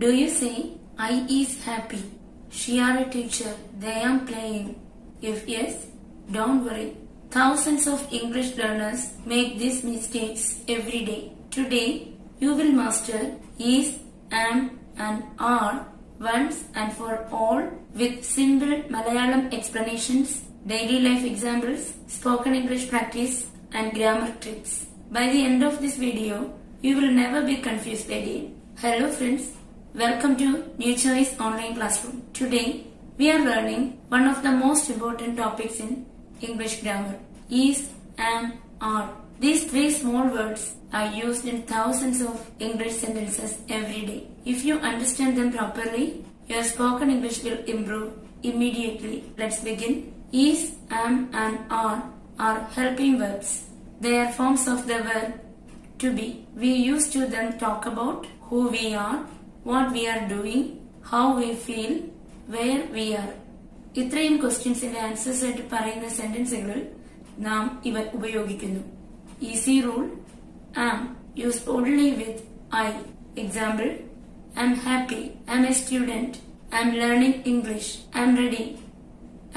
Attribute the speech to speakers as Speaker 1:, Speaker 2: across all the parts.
Speaker 1: Do you say, I is happy? She are a teacher. They am playing. If yes, don't worry. Thousands of English learners make these mistakes every day. Today, you will master is, am and are once and for all with simple Malayalam explanations, daily life examples, spoken English practice and grammar tricks. By the end of this video, you will never be confused again. Hello friends, welcome to New Choice Online Classroom. Today, we are learning one of the most important topics in English grammar, is, am, are. These three small words are used in thousands of English sentences every day. If you understand them properly, your spoken English will improve immediately. Let's begin. Is, am and are helping verbs. They are forms of the verb to be. We use to then talk about who we are, what we are doing, how we feel, where we are. ഇത്രയും ക്വസ്റ്റ്യൻസിന്റെ answers ആയിട്ട് പറയുന്ന സെന്റൻസുകൾ നാം ഇവ ഉപയോഗിക്കുന്നു. Easy rule. Am used only with I. Example: I'm happy. I'm a student. I'm learning English. I'm ready.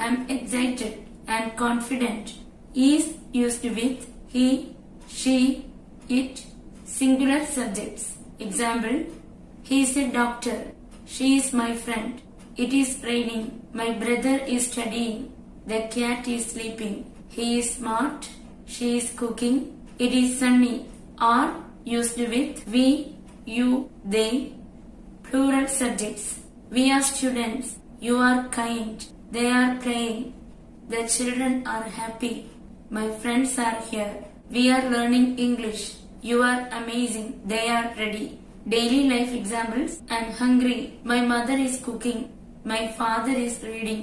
Speaker 1: I'm excited. I'm confident. Is used with he, she, it, singular subjects. Example: he is a doctor. She is my friend. It is raining. My brother is studying. The cat is sleeping. He is smart. She is cooking. It is sunny. Are used with we, you, they, plural subjects. We are students. You are kind. They are playing. The children are happy. My friends are here. We are learning English. You are amazing. They are ready. Daily life examples. I'm hungry. My mother is cooking. My father is reading.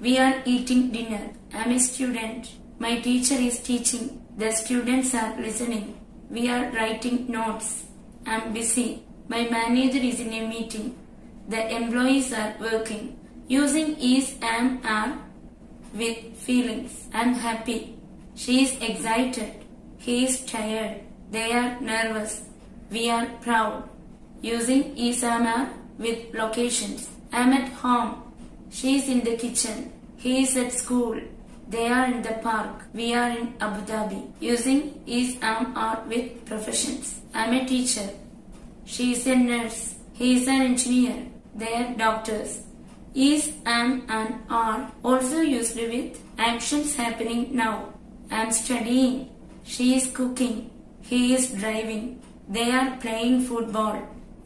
Speaker 1: We are eating dinner. I'm a student. My teacher is teaching. The students are listening. We are writing notes. I'm busy. My manager is in a meeting. The employees are working. Using is, am, are with feelings. I'm happy. She is excited. He is tired. They are nervous. We are proud. Using is, am, are with locations. I'm at home. She is in the kitchen. He is at school. They are in the park. We are in Abu Dhabi. Using is, am, are with professions. I'm a teacher. She is a nurse. He is an engineer. They are doctors. Is, am, and are also used with actions happening now. I'm studying. She is cooking. He is driving. They are playing football.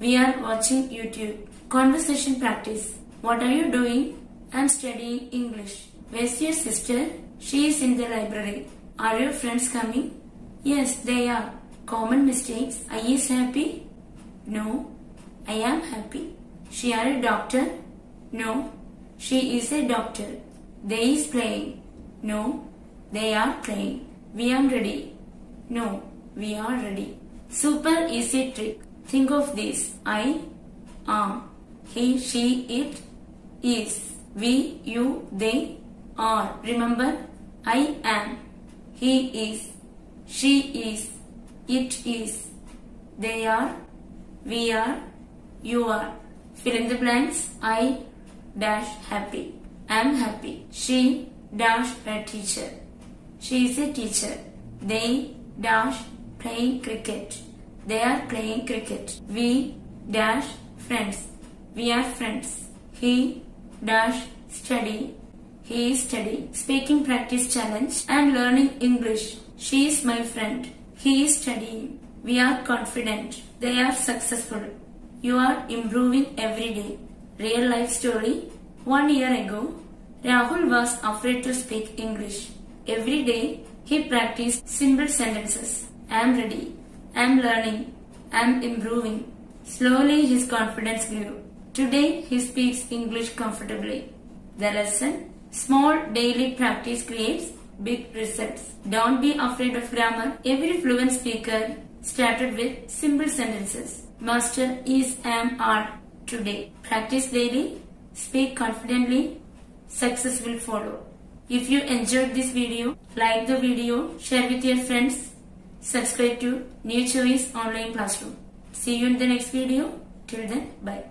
Speaker 1: We are watching YouTube. Conversation practice. What are you doing? I'm studying English. Where's your sister? She is in the library. Are your friends coming? Yes, they are. Common mistakes. I is happy? No, I am happy. She are a doctor? No, she is a doctor. They is playing? No, they are playing. We am ready? No, we are ready. Super easy trick. Think of this. I, am. He, she, it, is. We, you, they, are. Remember, I am. He is. She is. It is. They are. We are. You are. Fill in the blanks. I dash happy. Am happy. She dash a teacher. She is a teacher. They dash playing cricket. They are playing cricket. We dash friends. We are friends. He dash study. He is studying. Speaking practice challenge. I am learning English. She is my friend. He is studying. We are confident. They are successful. You are improving every day. Real life story. 1 year ago, Rahul was afraid to speak English. Every day, he practiced simple sentences. I am ready. I am learning. I am improving. Slowly his confidence grew. Today he speaks English comfortably. The lesson: small daily practice creates big results. Don't be afraid of grammar. Every fluent speaker started with simple sentences. Master is, am, are today. Practice daily. Speak confidently. Success will follow. If you enjoyed this video, like the video, share with your friends. Subscribe to New Choice Online Classroom. See you in the next video. Till then, bye.